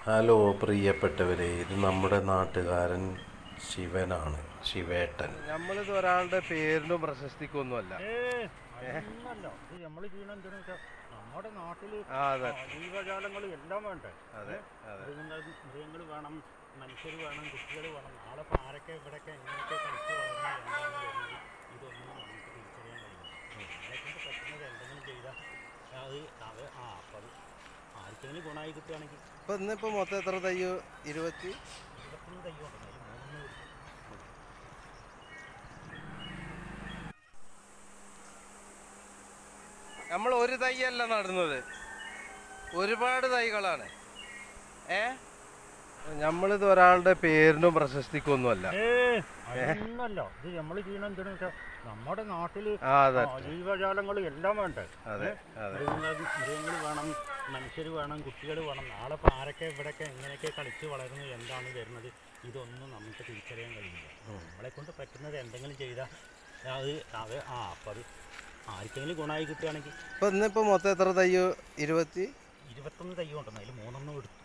Hello പ്രിയപ്പെട്ടവരെ, ഇത് നമ്മുടെ നാട്ടുകാരൻ ശിവനാണ്, ശിവേട്ടൻ. നമ്മളിത് ഒരാളുടെ പേരിനും പ്രശസ്തിക്കൊന്നുമല്ല. നമ്മുടെ നാട്ടില് ജീവജാലങ്ങൾ എല്ലാം വേണ്ടേ? മൃഗങ്ങൾ വേണം, മനുഷ്യർ വേണം, കുട്ടികൾ വേണം. നാളെ ആരൊക്കെ ഇവിടെയൊക്കെ എങ്ങനെയൊക്കെ കളിച്ച് വളർന്ന് എന്താണ് വരുന്നത് ഇതൊന്നും നമുക്ക് തിരിച്ചറിയാൻ കഴിയില്ല. നമ്മളെ കൊണ്ട് പറ്റുന്നത് എന്തെങ്കിലും ചെയ്താൽ അത് അപ്പം അത് ആർക്കെങ്കിലും ഗുണമായി കിട്ടുകയാണെങ്കിൽ. ഇപ്പൊ ഇന്നിപ്പോ മൊത്തം എത്ര തയ്യോ? 21 തയ്യോ ഉണ്ട്. നമ്മൾ ഒരു തൈയല്ല നടുന്നത്, ഒരുപാട് തൈകളാണ്. നമ്മളിത് ഒരാളുടെ പേരിനും പ്രശസ്തിക്കൊന്നുമല്ല. ഇത് നമ്മൾ ചെയ്യണ എന്തെന്ന് വെച്ചാൽ നമ്മുടെ നാട്ടില് ജീവജാലങ്ങൾ എല്ലാം വേണ്ടേ? മൃഗങ്ങൾ വേണം, മനുഷ്യർ വേണം, കുട്ടികൾ വേണം. നാളെ ആരൊക്കെ ഇവിടെയൊക്കെ എങ്ങനെയൊക്കെ കളിച്ച് വളർന്ന് എന്താണ് വരുന്നത് ഇതൊന്നും നമുക്ക് തിരിച്ചറിയാൻ കഴിയില്ല. നമ്മളെ കൊണ്ട് പറ്റുന്നത് എന്തെങ്കിലും ചെയ്താൽ അത് അപ്പം അത് ആർക്കെങ്കിലും ഗുണമായി കിട്ടുകയാണെങ്കിൽ. ഇപ്പൊ ഇന്നിപ്പോ മൊത്തം എത്ര തയ്യോ? 21 തയ്യോ ഉണ്ടെന്ന് അതിൽ 3 എടുത്തു.